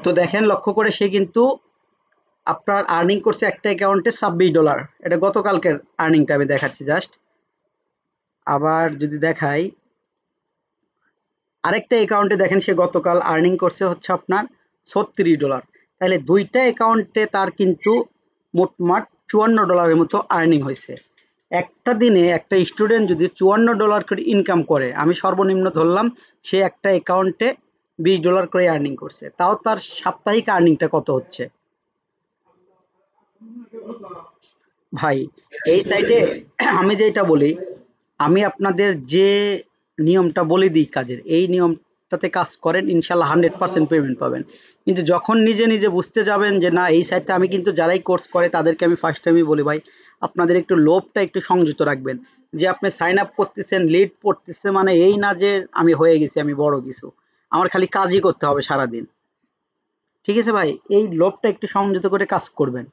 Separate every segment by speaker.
Speaker 1: তো দেখেন লক্ষ্য করে সে কিন্তু আপনার আর্নিং করছে একটা অ্যাকাউন্টে $26। এটা গতকালকের আর্নিংটা আমি দেখাচ্ছি জাস্ট। আবার যদি দেখাই আরেকটা অ্যাকাউন্টে দেখেন সে গতকাল আর্নিং করছে হচ্ছে আপনার $36। তাহলে দুইটা অ্যাকাউন্টে তার কিন্তু মোটমাট $54 মতো আর্নিং হয়েছে। একটা দিনে একটা স্টুডেন্ট যদি $54 করে ইনকাম করে, আমি সর্বনিম্ন ধরলাম সে একটা অ্যাকাউন্টে $20 করে আর্নিং করছে, তাও তার সাপ্তাহিক আর্নিংটা কত হচ্ছে ভাই? এই সাইটে আমি যেটা বলি, আমি আপনাদের যে নিয়মটা বলে দিই কাজের, এই নিয়মটাতে কাজ করেন, ইনশাল্লাহ 100% পেমেন্ট পাবেন। কিন্তু যখন নিজে নিজে বুঝতে যাবেন যে না এই সাইটটা, আমি কিন্তু যারাই কোর্স করে তাদেরকে আমি ফার্স্ট টাইমই বলি ভাই আপনাদের একটু লোভটা একটু সংযত রাখবেন। যে আপনি সাইন আপ করতেছেন, লিড পড়তেছে, মানে এই না যে আমি হয়ে গেছি, আমি বড় কিছু, আমার খালি কাজই করতে হবে সারাদিন। ঠিক আছে ভাই, এই লোভটা একটু সংযত করে কাজ করবেন।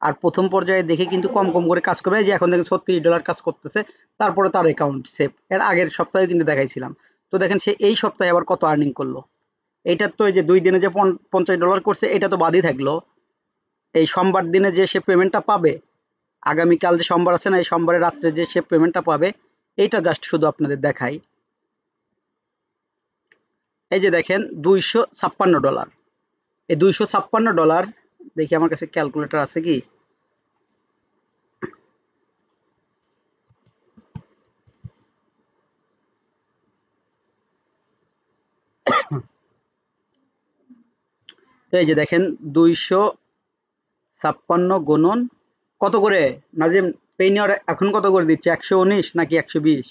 Speaker 1: আর প্রথম পর্যায়ে দেখে কিন্তু কম কম করে কাজ করবে। এই যে এখন দেখেন $36 কাজ করতেছে, তারপরে তার অ্যাকাউন্ট সেভ। এর আগের সপ্তাহে কিন্তু দেখাইছিলাম। তো দেখেন সে এই সপ্তাহে আবার কত আর্নিং করলো। এইটার তো এই যে 2 দিনে যে $50 করছে এটা তো বাদই থাকলো। এই সোমবার দিনে যে সে পেমেন্টটা পাবে, আগামীকাল যে সোমবার আছে না, এই সোমবারের রাত্রে যে সে পেমেন্টটা পাবে, এইটা জাস্ট শুধু আপনাদের দেখাই। এই যে দেখেন $256। এই $256, দেখি আমার কাছে ক্যালকুলেটর আছে কি। তো এই যে দেখেন 256 গুণন কত করে নাজিম, পেইনিয়র এখন কত করে দিচ্ছে, 119 নাকি 120?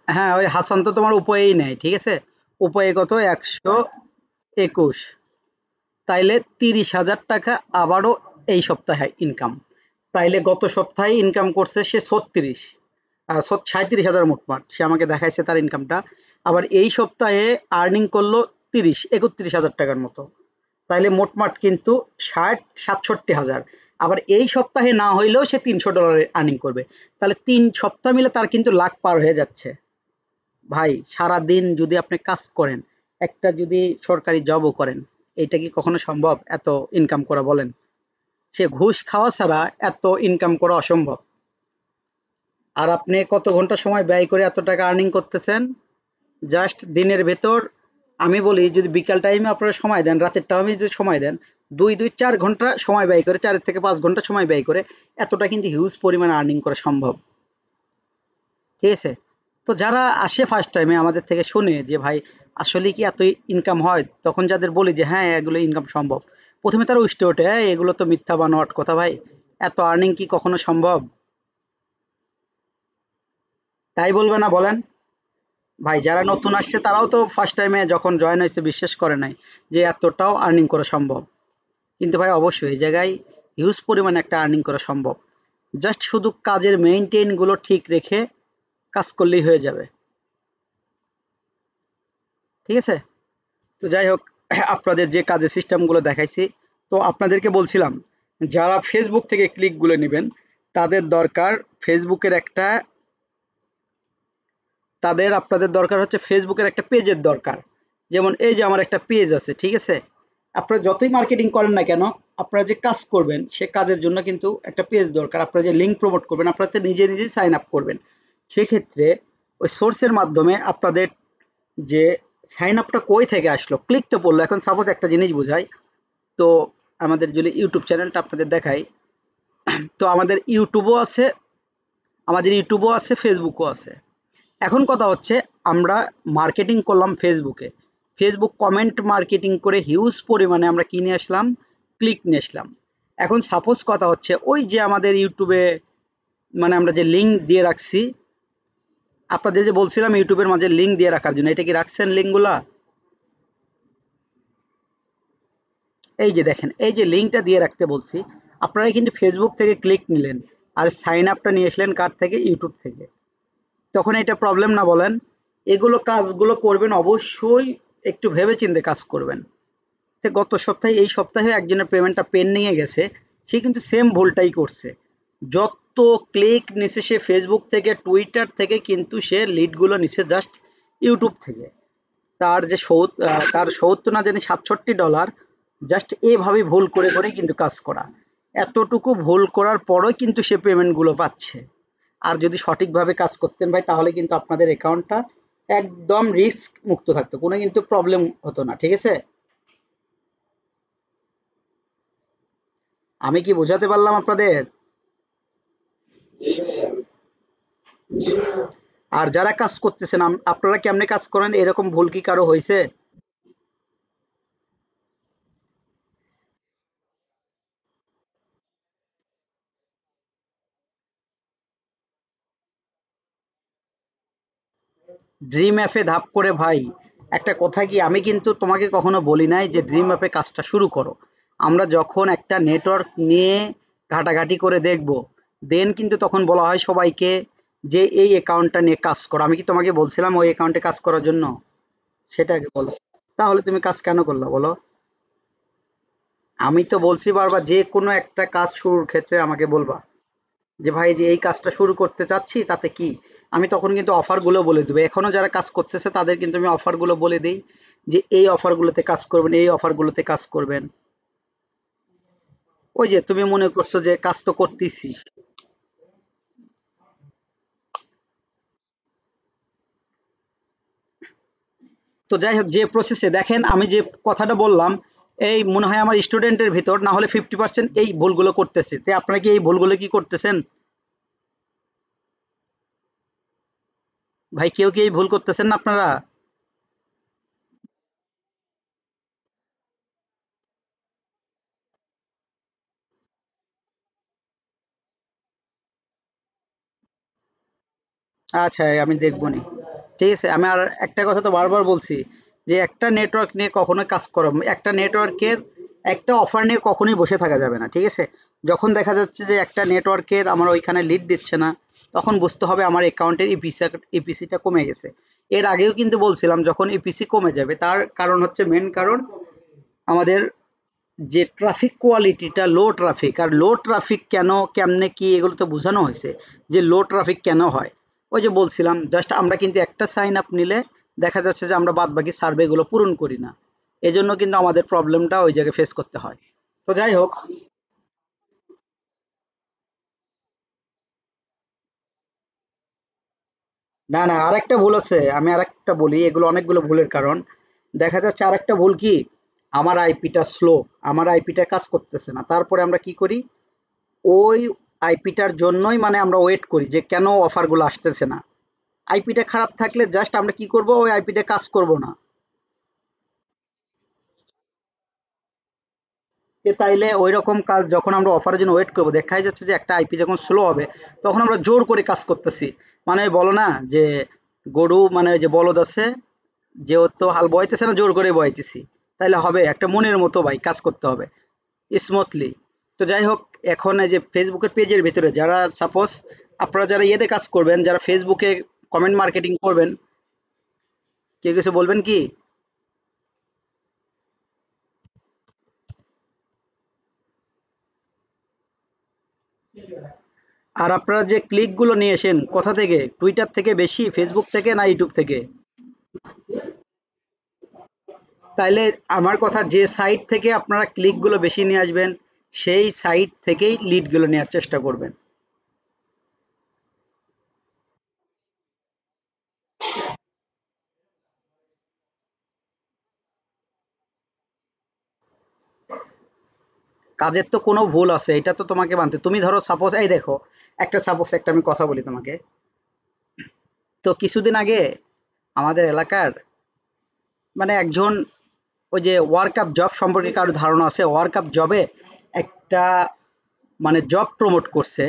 Speaker 1: হ্যাঁ, ওই হাসান তো তোমার উপয়েই নেয়, ঠিক আছে। উপয়ে কত, 121। তাইলে 30,000 টাকা আবারও এই সপ্তাহে ইনকাম। তাইলে গত সপ্তাহে ইনকাম করছে সে 36, 37,000 মোটমাট সে আমাকে দেখাইছে তার ইনকামটা। আবার এই সপ্তাহে আর্নিং করলো 31,000 টাকার মতো। তাইলে মোটমাট কিন্তু 60-67 হাজার। আবার এই সপ্তাহে না হইলেও সে $300 আর্নিং করবে। তাহলে 3 সপ্তাহ মিলে তার কিন্তু লাখ পার হয়ে যাচ্ছে। ভাই সারা দিন যদি আপনি কাজ করেন, একটা যদি সরকারি জবও করেন, এটা কি কখনো সম্ভব এত ইনকাম করা বলেন? সে ঘুষ খাওয়া ছাড়া এত ইনকাম করা অসম্ভব। আর আপনি কত ঘন্টা সময় ব্যয় করে এত টাকা আর্নিং করতেছেন? জাস্ট দিনের ভেতর, আমি বলি যদি বিকাল টাইমে আপনারা সময় দেন, রাতের টাইমে যদি সময় দেন, 4 ঘন্টা সময় ব্যয় করে, 4 থেকে 5 ঘন্টা সময় ব্যয় করে এতটা কিন্তু হিউজ পরিমাণ আর্নিং করা সম্ভব। ঠিক আছে? তো যারা আসে ফার্স্ট টাইমে আমাদের থেকে শুনে যে ভাই আসলে কি এত ইনকাম হয়, তখন যাদের বলি যে হ্যাঁ এগুলো ইনকাম সম্ভব, প্রথমে তারা উস্টে ওঠে, "হ্যাঁ, এগুলো তো মিথ্যা বানোয়াট কথা ভাই, এত আর্নিং কি কখনো সম্ভব?" তাই বলবে না বলেন? ভাই যারা নতুন আসছে তারাও তো ফার্স্ট টাইমে যখন জয়েন হয়েছে বিশ্বাস করে নাই যে এতটাও আর্নিং করা সম্ভব। কিন্তু ভাই অবশ্যই এই জায়গায় হিউজ পরিমাণে একটা আর্নিং করা সম্ভব। জাস্ট শুধু কাজের মেইনটেইন গুলো ঠিক রেখে কাজ করলেই হয়ে যাবে। ঠিক আছে? তো যাই হোক, আপনাদের যে কাজের সিস্টেম গুলো দেখাইছি, তো আপনাদেরকে বলছিলাম যারা ফেসবুক থেকে ক্লিক গুলো নেবেন, তাদের দরকার ফেসবুকের একটা, আপনাদের দরকার হচ্ছে ফেসবুকের একটা পেজের দরকার। যেমন এই যে আমার একটা পেজ আছে, ঠিক আছে। আপনারা যতই মার্কেটিং করেন না কেন, আপনারা যে কাজ করবেন সে কাজের জন্য কিন্তু একটা পেজ দরকার। আপনারা যে লিঙ্ক প্রমোট করবেন, আপনারা তো নিজে নিজেই সাইন আপ করবেন। সেক্ষেত্রে ওই সোর্সের মাধ্যমে আপনাদের যে সাইন আপটা কই থেকে আসলো, ক্লিক তো পড়লো। এখন সাপোজ একটা জিনিস বোঝাই, তো আমাদের যদি ইউটিউব চ্যানেলটা আপনাদের দেখাই, তো আমাদের ইউটিউবও আছে, ফেসবুকও আছে। এখন কথা হচ্ছে আমরা মার্কেটিং করলাম ফেসবুকে, ফেসবুক কমেন্ট মার্কেটিং করে হিউজ পরিমাণে আমরা কি নিয়ে আসলাম, ক্লিক নিয়ে আসলাম। এখন সাপোজ কথা হচ্ছে ওই যে আমাদের ইউটিউবে, মানে আমরা যে লিঙ্ক দিয়ে রাখছি, আপনাদের যে বলছিলাম ইউটিউবের মাঝে লিঙ্ক দিয়ে রাখার জন্য, এটা কি রাখছেন লিঙ্কগুলা? এই যে দেখেন, এই যে লিঙ্কটা দিয়ে রাখতে বলছি, আপনারা কিন্তু ফেসবুক থেকে ক্লিক নিলেন আর সাইন আপটা নিয়ে আসলেন কার থেকে, ইউটিউব থেকে। তখন এটা প্রবলেম না বলেন? এগুলো কাজগুলো করবেন অবশ্যই একটু ভেবেচিন্তে কাজ করবেন। তো গত সপ্তাহে, এই সপ্তাহে একজনের পেমেন্টটা পেন্ডিং এ গেছে, সে কিন্তু সেম ভুলটাই করছে। যত ক্লিক নিচ্ছে সে ফেসবুক থেকে, টুইটার থেকে, কিন্তু সে লিডগুলো নিচ্ছে জাস্ট ইউটিউব থেকে। তার যে তার ৭০ না জানি $৬৭, জাস্ট এভাবে ভুল করে করে কিন্তু কাজ করা। এতটুকু ভুল করার পরও কিন্তু সে পেমেন্ট গুলো পাচ্ছে। আর যদি সঠিকভাবে কাজ করতেন ভাই, তাহলে কিন্তু আপনাদের অ্যাকাউন্টটা একদম রিস্ক মুক্ত থাকতো, কোনো কিন্তু প্রবলেম হতো না। ঠিক আছে, আমি কি বোঝাতে পারলাম আপনাদের? আর যারা কাজ করতেছেন, আপনারা কেমনে কাজ করেন, এরকম ভুল কি কারো হয়েছে? ড্রিম অ্যাপে ধাপ করে ভাই, একটা কথা কি, আমি কিন্তু তোমাকে কখনো বলি নাই যে ড্রিম অ্যাপে কাজটা শুরু করো। আমরা যখন একটা নেটওয়ার্ক নিয়ে ঘাটাঘাটি করে দেখব, দেন কিন্তু তখন বলা হয় সবাইকে যে এই অ্যাকাউন্টটা নিয়ে কাজ করো। আমি কি তোমাকে বলছিলাম ওই অ্যাকাউন্টে কাজ করার জন্য? সেটা আগে বলো। তাহলে তুমি কাজ কেন করলা বলো? আমি তো বলছি বারবার, যে কোনো একটা কাজ শুরুর ক্ষেত্রে আমাকে বলবা যে ভাই যে এই কাজটা শুরু করতে চাচ্ছি, তাতে কি? আমি তখন কিন্তু অফারগুলো বলে দেবো। এখনো যারা কাজ করতেছে তাদের কিন্তু আমি অফারগুলো বলে দেই যে এই অফারগুলোতে কাজ করবেন, এই অফারগুলোতে কাজ করবেন। ওই যে তুমি মনে করছো যে কাজ তো করতেছি। তো যাই হোক, যে প্রসেসে দেখেন আমি যে কথাটা বললাম, এই মনে হয় আমার স্টুডেন্টের ভিতর না হলে 50% এই ভুলগুলো করতেছে। তো আপনারা কি এই ভুলগুলো কি করতেছেন? ভাই কেউ কি এই ভুল করতেছেন না আপনারা? আচ্ছা, আমি দেখবনি। ঠিক আছে, আমি আর একটা কথা তো বারবার বলছি যে একটা নেটওয়ার্ক নিয়ে কখনোই কাজ করো, একটা নেটওয়ার্কের একটা অফার নিয়ে কখনোই বসে থাকা যাবে না। ঠিক আছে, যখন দেখা যাচ্ছে যে একটা নেটওয়ার্কের আমার ওইখানে লিড দিচ্ছে না, তখন বুঝতে হবে আমার অ্যাকাউন্টের ইপিসিটা কমে গেছে। এর আগেও কিন্তু বলছিলাম যখন ইপিসি কমে যাবে, তার কারণ হচ্ছে, মেন কারণ আমাদের যে ট্রাফিক কোয়ালিটিটা লো ট্রাফিক। আর লো ট্রাফিক কেন, কেমনে কি, এগুলো তো বোঝানো হয়েছে যে লো ট্রাফিক কেন হয়। ওই যে বলছিলাম, জাস্ট আমরা কিন্তু একটা সাইন আপ নিলে দেখা যাচ্ছে যে আমরা বাদ বাকি সার্ভেগুলো পূরণ করি না। এজন্য কিন্তু আমাদের প্রবলেমটা ওই জায়গায় ফেস করতে হয়। তো যাই হোক, না না, আরেকটা ভুল আছে, আমি আরেকটা বলি, এগুলো অনেকগুলো ভুলের কারণ। দেখা যাচ্ছে আরেকটা ভুল কি, আমার আইপিটা স্লো, আমার আইপিটা কাজ করতেছে না, তারপরে আমরা কি করি, ওই আইপিটার জন্যই মানে আমরা ওয়েট করি যে কেন অফারগুলো আসতেছে না। আইপিটা খারাপ থাকলে জাস্ট আমরা কি করব, ওই আইপিতে কাজ করব না। তাইলে ওই রকম কাজ যখন আমরা অফারের জন্য ওয়েট করবো, দেখাই যাচ্ছে যে একটা আইপি যখন স্লো হবে, তখন আমরা জোর করে কাজ করতেছি। মানে ওই বলো না যে গরু, মানে ওই যে বলদ আছে, যেহেতু হাল বইতেছে না, জোর করে বইতেছি। তাইলে হবে, একটা মনের মতো ভাই কাজ করতে হবে স্মুথলি। তো যাই হোক, এখন এই যে ফেসবুকের পেজের ভিতরে যারা সাপোজ, আপনারা যারা ইয়েতে কাজ করবেন, যারা ফেসবুকে কমেন্ট মার্কেটিং করবেন, কেউ কিছু বলবেন কি? আর আপনারা যে ক্লিক গুলো নিয়েছেন কোথা থেকে, টুইটার থেকে বেশি, ফেসবুক থেকে, না ইউটিউব থেকে? তাইলে আমার কথা, যে সাইট থেকে আপনারা ক্লিক গুলো বেশি নিয়ে আসবেন, সেই সাইট থেকেই লিড গুলো নেওয়ার চেষ্টা করবেন। কাজের তো কোনো ভুল আছে, এটা তো তোমাকে মানতে, তুমি ধরো সাপোজ, এই দেখো, একটা আমি কথা বলি তোমাকে। তো কিছুদিন আগে আমাদের এলাকার মানে একজন, ওই যে ওয়ার্ক আপ জব সম্পর্কে কারো ধারণা আছে? ওয়ার্ক আপ জবে একটা মানে জব প্রমোট করছে।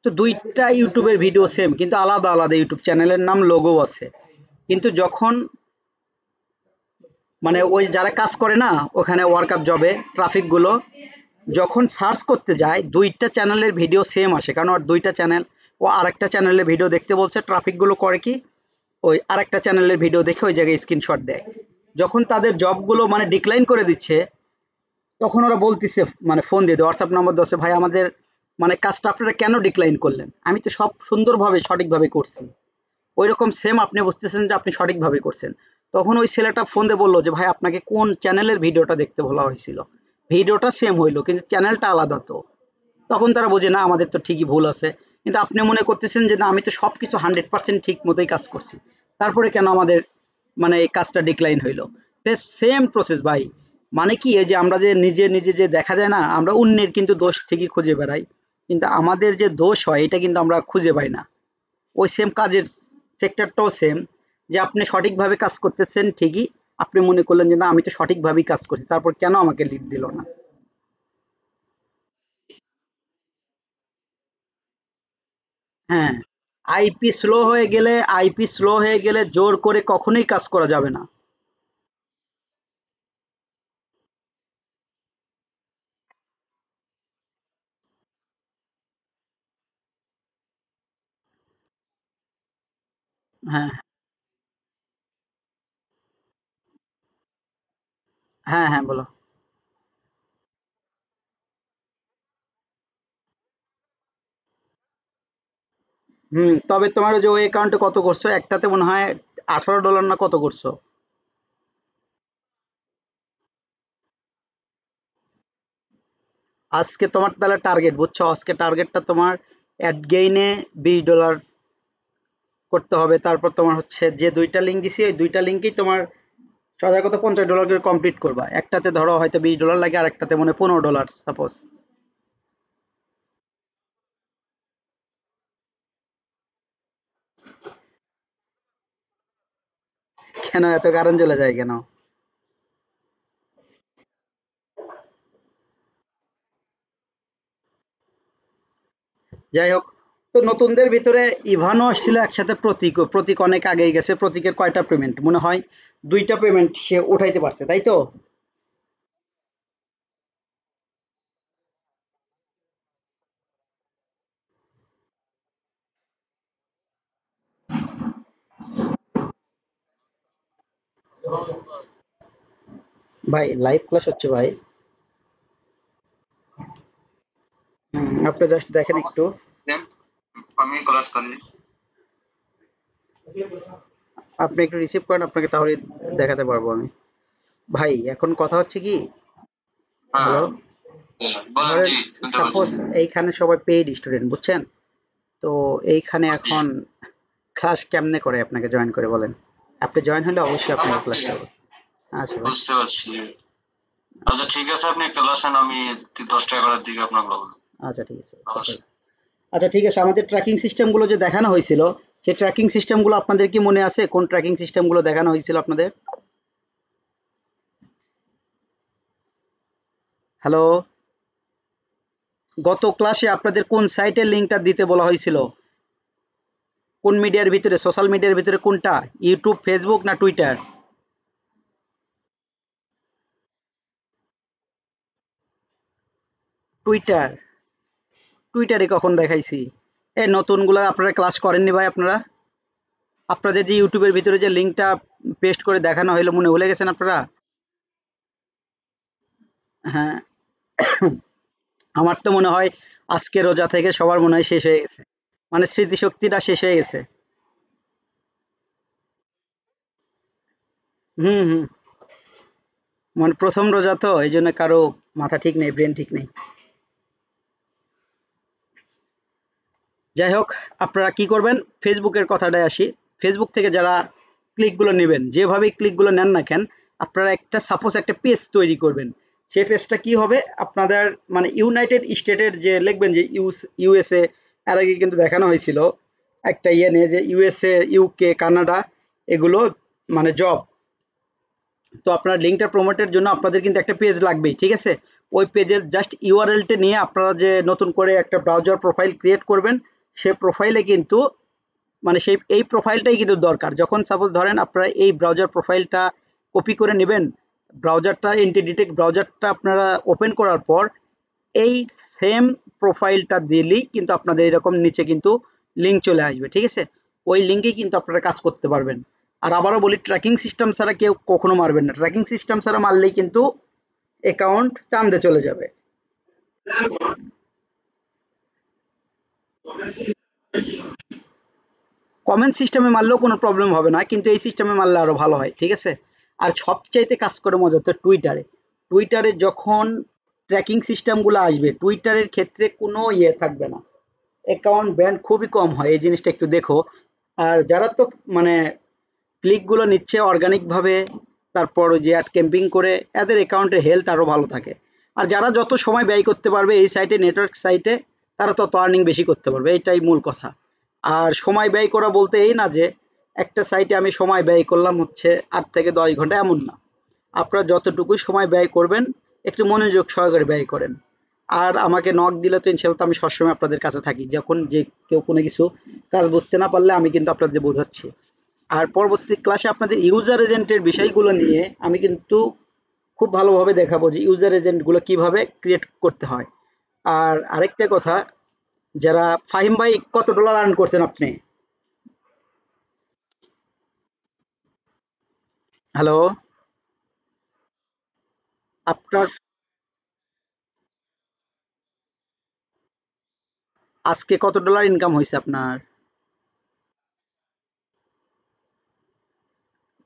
Speaker 1: তো দুইটা ইউটিউবের ভিডিও সেম, কিন্তু আলাদা আলাদা ইউটিউব চ্যানেলের নাম, লোগো আছে। কিন্তু যখন মানে ওই যারা কাজ করে না ওখানে ওয়ার্ক আপ জবে, ট্রাফিক গুলো যখন সার্চ করতে যায়, দুইটা চ্যানেলের ভিডিও সেম আসে, কারণ ওর দুইটা চ্যানেল। ও আরেকটা চ্যানেলের ভিডিও দেখতে বলছে, ট্রাফিক গুলো করে কি, ওই আরেকটা চ্যানেলের ভিডিও দেখে ওই জায়গায় স্ক্রিনশট দেয়। যখন তাদের জবগুলো মানে ডিক্লাইন করে দিচ্ছে, তখন ওরা বলতেছে, মানে ফোন দিয়ে দেয়, হোয়াটসঅ্যাপ নাম্বার দিচ্ছে, ভাই আমাদের মানে কাজটা আপনারা কেন ডিক্লাইন করলেন? আমি তো সব সুন্দরভাবে সঠিকভাবে করছি। ওইরকম সেম আপনি বুঝতেছেন যে আপনি সঠিকভাবে করছেন। তখন ওই ছেলেটা ফোন দিয়ে বলল যে ভাই আপনাকে কোন চ্যানেলের ভিডিওটা দেখতে বলা হয়েছিল? ভিডিওটা সেম হইলো কিন্তু চ্যানেলটা আলাদা তো। তখন তারা বোঝে না আমাদের তো ঠিকই ভুল আছে। কিন্তু আপনি মনে করতেছেন যে না আমি তো সবকিছু 100% ঠিক মতোই কাজ করছি। তারপরে কেন আমাদের মানে এই কাজটা ডিক্লাইন হইলো? সেম প্রসেস ভাই। মানে কি এই যে আমরা যে নিজে নিজে যে দেখা যায় না আমরা অন্যের কিন্তু দোষ ঠিকই খুঁজে বেড়াই। কিন্তু আমাদের যে দোষ হয় এটা কিন্তু আমরা খুঁজে পাই না। ওই সেম কাজের সেক্টরটাও সেম যে আপনি সঠিকভাবে কাজ করতেছেন ঠিকই। আপনি মনে করলেন যে না আমি তো সঠিকভাবেই কাজ করছি। তারপর কেন আমাকে লিড দিল না? হ্যাঁ, আইপি স্লো হয়ে গেলে জোর করে কখনোই কাজ করা যাবে না। হ্যাঁ, হ্যাঁ, হ্যাঁ, বলো। তবে তোমার ওই যে ওই অ্যাকাউন্টে কত করছো? একটাতে মনে হয় $18 না কত করছো? আজকে তোমার তাহলে টার্গেট বুঝছো? আজকে টার্গেটটা তোমার অ্যাড গেইনে $20 করতে হবে। তারপর তোমার হচ্ছে যে দুইটা লিঙ্ক দিছি ওই দুইটা লিঙ্কেই তোমার সোজা কথা $50 করে কমপ্লিট করবা। একটাতে ধরো হয়তো $20 লাগে আর একটাতে মনে হয় $15 সাপোজ। কেন এত কারণ চলে যায় কেন? যাই হোক, তো নতুনদের ভিতরে ইভানও আসছিল একসাথে, প্রতীকও। প্রতীক অনেক আগেই গেছে। প্রতীকের কয়টা পেমেন্ট মনে হয়? দুইটা পেমেন্ট সে উঠাইতে পারছে, তাই তো? ভাই লাইভ ক্লাস হচ্ছে ভাই। আপনি জাস্ট দেখেন একটু। আমি ক্লাস করি। আপনি একটু রিসিভ করেন, আপনাকে তাহলে দেখাতে পারবো আমি। ভাই এখন কথা হচ্ছে কি, হ্যালো, বলেন ধরেন জি, শুনতে সাপোজ পাচ্ছি। এইখানে সবাই পেইড স্টুডেন্ট বুঝছেন? তো এইখানে জি, এখন ক্লাস কেমনে করে আপনাকে জয়েন করে বলেন? আপনি জয়েন হলে অবশ্যই আপনাকে ক্লাস জি, করবো। আচ্ছা ভাই। বুঝতে পারছি। আচ্ছা ঠিক আছে, আপনি ক্লাস নেন, আমি 10টা 11টার দিকে আপনাকে বলবো। আচ্ছা ঠিক আছে। অবশ্যই। আচ্ছা ঠিক আছে, আমাদের ট্র্যাকিং সিস্টেমগুলো যে দেখানো হয়েছিল, সেই ট্র্যাকিং সিস্টেমগুলো আপনাদের কি মনে আছে? কোন ট্র্যাকিং সিস্টেমগুলো দেখানো হয়েছিল আপনাদের? হ্যালো, গত ক্লাসে আপনাদের কোন সাইটের লিঙ্কটা দিতে বলা হয়েছিল? কোন মিডিয়ার ভিতরে, সোশ্যাল মিডিয়ার ভিতরে কোনটা? ইউটিউব, ফেসবুক না টুইটার? টুইটার। টুইটারে কখন দেখাইছি? এই নতুনগুলো আপনারা ক্লাস করেননি ভাই আপনারা? আপনাদের যে ইউটিউবের ভিতরে যে লিঙ্কটা পেস্ট করে দেখানো হলো মনে ভুলে গেছেন আপনারা? হ্যাঁ। আমার তো মনে হয় আজকে রোজা থেকে সবার মনে হয় শেষ হয়ে গেছে। মানে স্মৃতিশক্তিটা শেষ হয়ে গেছে। হুম, হুম। মানে প্রথম রোজা তো এই জন্য কারো মাথা ঠিক নেই, ব্রেন ঠিক নেই। যাই হোক, আপনারা কি করবেন? ফেসবুকের কথাটায় আসি। ফেসবুক থেকে যারা ক্লিকগুলো নেবেন, যেভাবেই ক্লিকগুলো নেন না কেন, আপনারা একটা সাপোজ একটা পেজ তৈরি করবেন। সেই পেজটা কি হবে? আপনাদের মানে ইউনাইটেড স্টেটের যে লিখবেন যে ইউএসএ, এর আগে কিন্তু দেখানো হয়েছিল একটা ইয়ে নিয়ে যে ইউএসএ, ইউকে, কানাডা, এগুলো মানে জব। তো আপনার লিঙ্কটা প্রমোটের জন্য আপনাদের কিন্তু একটা পেজ লাগবেই, ঠিক আছে? ওই পেজের জাস্ট ইউআরএলটা নিয়ে আপনারা যে নতুন করে একটা ব্রাউজার প্রোফাইল ক্রিয়েট করবেন, সে প্রোফাইলে কিন্তু মানে সেই এই প্রোফাইলটাই কিন্তু দরকার। যখন সাপোজ ধরেন আপনারা এই ব্রাউজার প্রোফাইলটা কপি করে নেবেন, ব্রাউজারটা ইন্টিগ্রেটেড ব্রাউজারটা আপনারা ওপেন করার পর এই সেম প্রোফাইলটা দিলেই কিন্তু আপনাদের এরকম নিচে কিন্তু লিঙ্ক চলে আসবে, ঠিক আছে? ওই লিঙ্কেই কিন্তু আপনারা কাজ করতে পারবেন। আর আবারও বলি, ট্র্যাকিং সিস্টেম ছাড়া কেউ কখনো মারবেন না। ট্র্যাকিং সিস্টেম ছাড়া মারলেই কিন্তু অ্যাকাউন্ট চাঁদে চলে যাবে। কমেন্ট সিস্টেমে মারলেও কোনো প্রবলেম হবে না, কিন্তু এই সিস্টেমে মারলে আরো ভালো হয়, ঠিক আছে। আর সবচাইতে কাজ করে মজা তো টুইটারে। টুইটারে যখন ট্র্যাকিং সিস্টেমগুলো আসবে, টুইটারের ক্ষেত্রে কোনো ইয়ে থাকবে না, অ্যাকাউন্ট ব্যান খুবই কম হয়, এই জিনিসটা একটু দেখো। আর যারা তো মানে ক্লিকগুলো নিচ্ছে অর্গানিক ভাবে, তারপর ওই যে অ্যাড ক্যাম্পিং করে, এদের অ্যাকাউন্টের হেলথ আরো ভালো থাকে। আর যারা যত সময় ব্যয় করতে পারবে এই সাইটে, নেটওয়ার্ক সাইটে, তারা তত আর্নিং বেশি করতে পারবে, এটাই মূল কথা। আর সময় ব্যয় করা বলতে এই না যে একটা সাইটে আমি সময় ব্যয় করলাম হচ্ছে 8 থেকে 10 ঘন্টা, এমন না। আপনারা যতটুকু সময় ব্যয় করবেন একটু মনোযোগ সহকারে ব্যয় করেন। আর আমাকে নক দিলে তো ইনশাল্লাহ আমি সবসময় আপনাদের কাছে থাকি, যখন যে কেউ কোনো কিছু কাজ বুঝতে না পারলে আমি কিন্তু আপনাদের বোঝাচ্ছি। আর পরবর্তী ক্লাসে আপনাদের ইউজার এজেন্টের বিষয়গুলো নিয়ে আমি কিন্তু খুব ভালোভাবে দেখাবো যে ইউজার এজেন্টগুলো কিভাবে ক্রিয়েট করতে হয়। আর আরেকটা কথা, যারা ফাহিম ভাই কত ডলার আর্ন করছেন আপনি? হ্যালো, আপনার আজকে কত ডলার ইনকাম হয়েছে আপনার?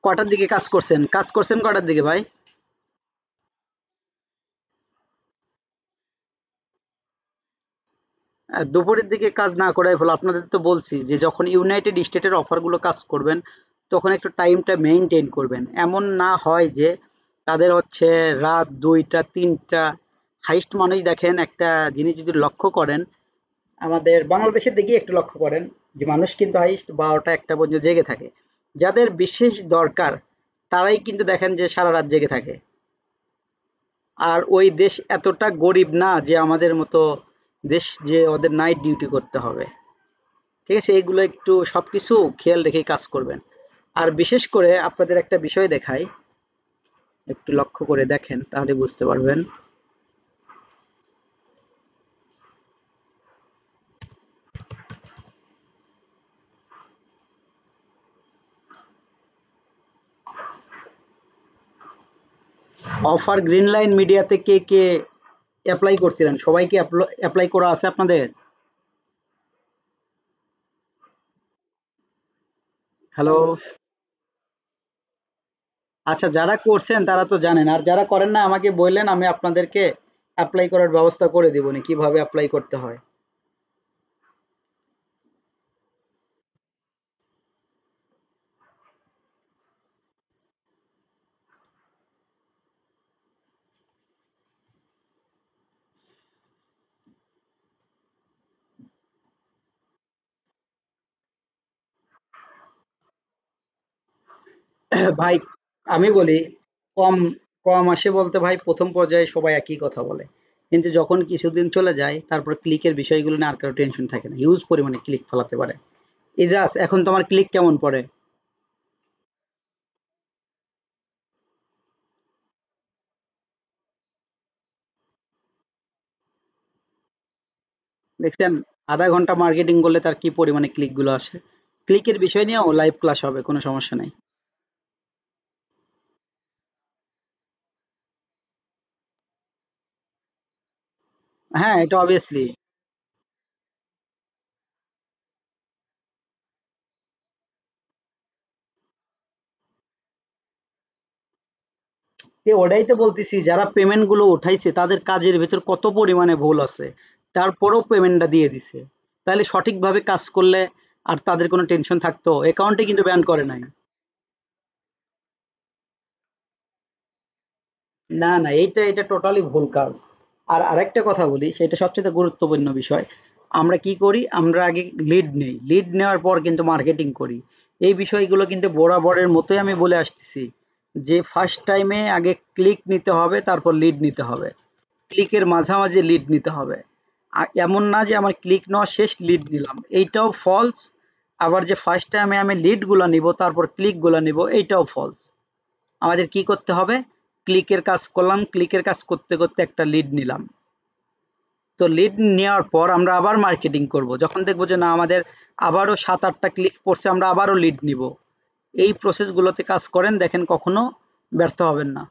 Speaker 1: কটার দিকে কাজ করছেন? কাজ করছেন কটার দিকে ভাই? দুপুরের দিকে কাজ না করাই ভালো। আপনাদের তো বলছি যে যখন ইউনাইটেড স্টেটের অফারগুলো কাজ করবেন তখন একটু টাইমটা মেইনটেইন করবেন। এমন না হয় যে তাদের হচ্ছে রাত ২টা ৩টা, হাইস্ট মানুষ দেখেন একটা জিনিস যদি লক্ষ্য করেন, আমাদের বাংলাদেশের দিকে একটু লক্ষ্য করেন যে মানুষ কিন্তু হাইস্ট ১২টা ১টা পর্যন্ত জেগে থাকে। যাদের বিশেষ দরকার তারাই কিন্তু দেখেন যে সারা রাত জেগে থাকে। আর ওই দেশ এতটা গরিব না যে আমাদের মতো দেশ যে ওদের নাইট ডিউটি করতে হবে। ঠিক আছে? এগুলো একটু সবকিছু খেয়াল রেখেই কাজ করবেন। আর বিশেষ করে আপনাদের একটা বিষয় দেখাই, একটু লক্ষ্য করে দেখেন তাহলে বুঝতে পারবেন। অফার গ্রিন লাইন মিডিয়াতে কে কে অ্যাপ্লাই করছিলেন? সবাই কি অ্যাপ্লাই করা আছে আপনাদের? হ্যালো? আচ্ছা, যারা করছেন তারা তো জানেন, আর যারা করেন না আমাকে বললেন, আমি আপনাদেরকে অ্যাপ্লাই করার ব্যবস্থা করে দিব নি, কিভাবে অ্যাপ্লাই করতে হয়। ভাই আমি বলি, কম কম আসে বলতে ভাই প্রথম পর্যায়ে সবাই একই কথা বলে, কিন্তু যখন কিছুদিন চলে যায় তারপর ক্লিকের বিষয়গুলো নিয়ে আর কারো টেনশন থাকে না, হিউজ পরিমাণে ক্লিক ফলাতে পারে। ইজাজ, এখন তোমার ক্লিক কেমন পড়ে? দেখছেন, আধা ঘন্টা মার্কেটিং করলে তার কি পরিমাণে ক্লিক গুলো আসে। ক্লিকের বিষয় নিয়েও লাইভ ক্লাস হবে, কোনো সমস্যা নাই। হ্যাঁ, এটা অবভিয়াসলি। ওটাই তো বলতেছি, যারা পেমেন্ট গুলো উঠাইছে তাদের কাজের ভেতর কত পরিমাণে ভুল আছে, তারপরেও পেমেন্টটা দিয়ে দিছে। তাহলে সঠিকভাবে কাজ করলে আর তাদের কোনো টেনশন থাকতো? অ্যাকাউন্টে কিন্তু ব্যান করে নাই। না না, এটা টোটালি ভুল কাজ। আর আরেকটা কথা বলি, সেটা সবচেয়ে গুরুত্বপূর্ণ বিষয়। আমরা কি করি, আমরা আগে লিড নেই, লিড নেওয়ার পর কিন্তু মার্কেটিং করি। এই বিষয়গুলো কিন্তু বরাবরের মতোই আমি বলে আসতেছি, যে ফার্স্ট টাইমে আগে ক্লিক নিতে হবে, তারপর লিড নিতে হবে। ক্লিকের মাঝামাঝি লিড নিতে হবে। এমন না যে আমার ক্লিক নেওয়া শেষ লিড নিলাম, এইটাও ফলস। আবার যে ফার্স্ট টাইমে আমি লিড গুলা নিব তারপর ক্লিক গুলা নিব, এইটাও ফলস। আমাদের কি করতে হবে? ক্লিকের কাজ করলাম, ক্লিকের কাজ করতে করতে একটা লিড নিলাম। তো লিড নেওয়ার পর আমরা আবার মার্কেটিং করব, যখন দেখবো যে না আমাদের আবারও ৭-৮টা ক্লিক পড়ছে, আমরা আবারও লিড নিব। এই প্রসেসগুলোতে কাজ করেন, দেখেন কখনো ব্যর্থ হবেন না।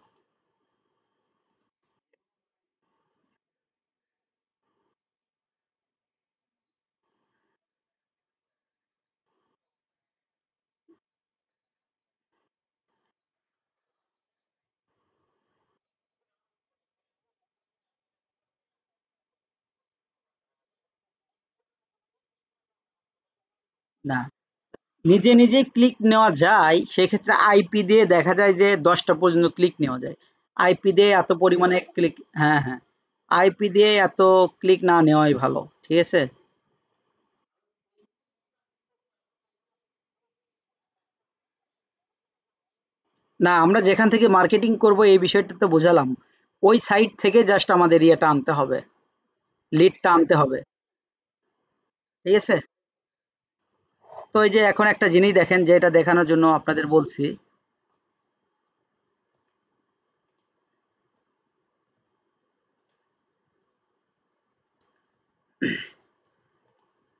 Speaker 1: না, নিজে নিজে ক্লিক নেওয়া যায়, সেক্ষেত্রে আইপি দিয়ে দেখা যায় যে 10টা পর্যন্ত ক্লিক নেওয়া যায়। আইপি দিয়ে এত পরিমাণে ক্লিক, হ্যাঁ হ্যাঁ, আইপি দিয়ে এত ক্লিক না নেওয়াই ভালো, ঠিক আছে। না, আমরা যেখান থেকে মার্কেটিং করব এই বিষয়টা তো বোঝালাম, ওই সাইট থেকে জাস্ট আমাদের ইয়েটা আনতে হবে, লিডটা আনতে হবে, ঠিক আছে। তো এই যে এখন একটা জিনিস দেখেন, যে এটা দেখানোর জন্য আপনাদের বলছি।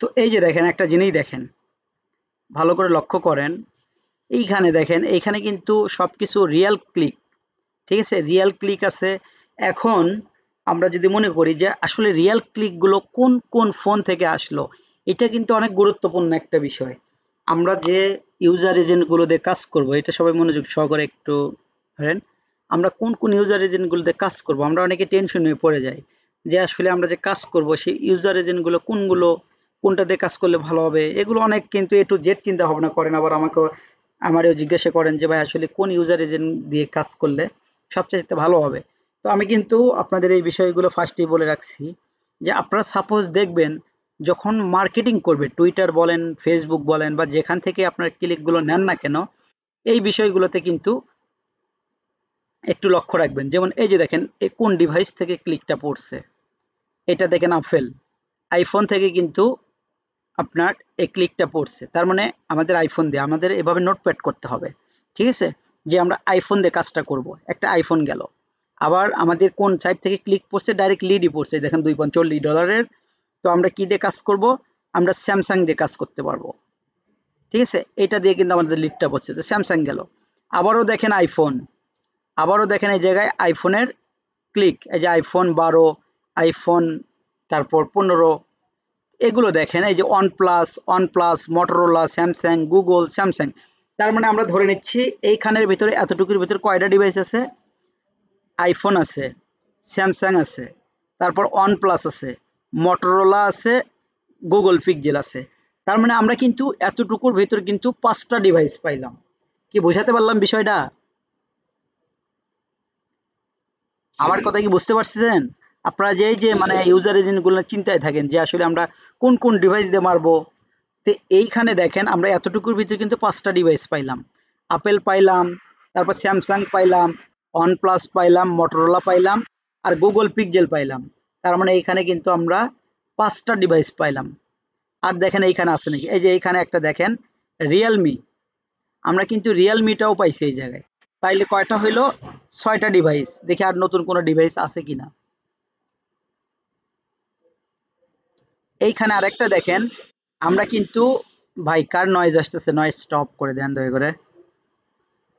Speaker 1: তো এই যে দেখেন একটা জিনিস দেখেন, ভালো করে লক্ষ্য করেন, এইখানে দেখেন, এইখানে কিন্তু সবকিছু রিয়েল ক্লিক, ঠিক আছে, রিয়েল ক্লিক আছে। এখন আমরা যদি মনে করি যে আসলে রিয়েল ক্লিকগুলো কোন কোন ফোন থেকে আসলো, এটা কিন্তু অনেক গুরুত্বপূর্ণ একটা বিষয়। আমরা যে ইউজার এজেন্টগুলো দিয়ে কাজ করব, এটা সবাই মনোযোগ সহকারে একটু ধরেন, আমরা কোন কোন ইউজার এজেন্টগুলো দিয়ে কাজ করব, আমরা অনেকে টেনশন হয়ে পড়ে যাই যে আসলে আমরা যে কাজ করব সেই ইউজার এজেন্টগুলো কোনগুলো, কোনটা দিয়ে কাজ করলে ভালো হবে, এগুলো অনেক কিন্তু এ টু জেড চিন্তা ভাবনা করেন, আবার আমারও জিজ্ঞাসা করেন যে ভাই আসলে কোন ইউজার এজেন্ট দিয়ে কাজ করলে সবচাইতে ভালো হবে। তো আমি কিন্তু আপনাদের এই বিষয়গুলো ফার্স্টেই বলে রাখছি, যে আপনারা সাপোজ দেখবেন যখন মার্কেটিং করবে, টুইটার বলেন, ফেসবুক বলেন, বা যেখান থেকে আপনার ক্লিকগুলো নেন না কেন, এই বিষয়গুলোতে কিন্তু একটু লক্ষ্য রাখবেন। যেমন এই যে দেখেন, কোন ডিভাইস থেকে ক্লিকটা পড়ছে, এটা দেখেন আপেল, আইফোন থেকে কিন্তু আপনার এই ক্লিকটা পড়ছে, তার মানে আমাদের আইফোন দিয়ে আমাদের এভাবে নোটপ্যাড করতে হবে, ঠিক আছে, যে আমরা আইফোন দিয়ে কাজটা করব, একটা আইফোন গেল। আবার আমাদের কোন সাইট থেকে ক্লিক পড়ছে, ডাইরেক্ট লিডই পড়ছে, দেখেন $2.40। তো আমরা কি দিয়ে কাজ করব, আমরা স্যামসাং দিয়ে কাজ করতে পারবো, ঠিক আছে, এটা দিয়ে কিন্তু আমাদের লিডটা পড়ছে, তো স্যামসাং গেল। আবারও দেখেন আইফোন, আবারও দেখেন এই জায়গায় আইফোনের ক্লিক, এই যে iPhone 12, আইফোন, তারপর 15, এগুলো দেখেন, এই যে one plus, Motorola, Samsung, Google, Samsung. তার মানে আমরা ধরে নিচ্ছি এইখানের ভিতরে, এতটুকুর ভিতরে কয়টা ডিভাইস আছে, আইফোন আছে, স্যামসাং আছে, তারপর ওয়ান প্লাস আছে, মটোরোলা আছে, গুগল পিক্সেল আছে। তার মানে আমরা কিন্তু এতটুকুর ভিতরে কিন্তু 5টা ডিভাইস পাইলাম। কি বোঝাতে পারলাম বিষয়টা? আমার কথা কি বুঝতে পারছেন? আপনারা যে এই যে মানে ইউজার এজেন্ট গুলো চিন্তায় থাকেন যে আসলে আমরা কোন কোন ডিভাইস দিয়ে মারবো, তো এইখানে দেখেন আমরা এতটুকুর ভিতরে কিন্তু 5টা ডিভাইস পাইলাম, আপেল পাইলাম, তারপর স্যামসাং পাইলাম, ওয়ানপ্লাস পাইলাম, মটোরোলা পাইলাম, আর গুগল পিক্সেল পাইলাম। তার মানে এইখানে কিন্তু আমরা 5টা ডিভাইস পাইলাম। আর দেখেন এইখানে আছে নাকি, এই যে এইখানে একটা দেখেন, রিয়েলমি, আমরা কিন্তু রিয়েলমিটাও পাইছি এই জায়গায়। তাইলে কয়টা হইলো, 6টা ডিভাইস। দেখি আর নতুন কোনো ডিভাইস আছে কিনা। এইখানে আরেকটা দেখেন, আমরা কিন্তু, ভাই কার নয়েজ আসতেছে, নয়েজটা অফ করে দেন দয়া করে।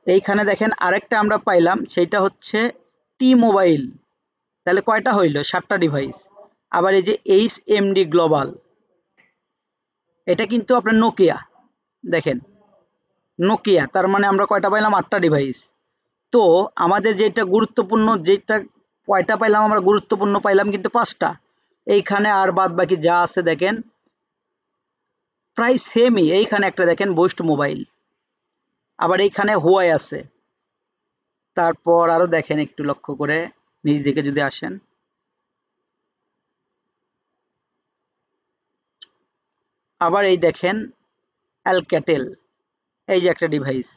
Speaker 1: এইখানে দেখেন আরেকটা আমরা পাইলাম, সেটা হচ্ছে টি মোবাইল। তাহলে কয়টা হইল, 7টা ডিভাইস। আবার এই যে এইচএমডি গ্লোবাল, এটা কিন্তু আপনার নোকিয়া, দেখেন নোকিয়া, তার মানে আমরা কয়টা পাইলাম, 8টা ডিভাইস। তো আমাদের যেটা গুরুত্বপূর্ণ, যেটা কয়টা পাইলাম আমরা, গুরুত্বপূর্ণ পাইলাম কিন্তু 5টা। এইখানে আর বাদ বাকি যা আছে দেখেন প্রায় সেমই। এইখানে একটা দেখেন বোস্ট মোবাইল, আবার এইখানে হুয়াই আছে। তারপর আরো দেখেন একটু লক্ষ্য করে নিজ দিকে যদি আসেন, আবার এই দেখেন অ্যালক্যাটেল, এই যে একটা ডিভাইস।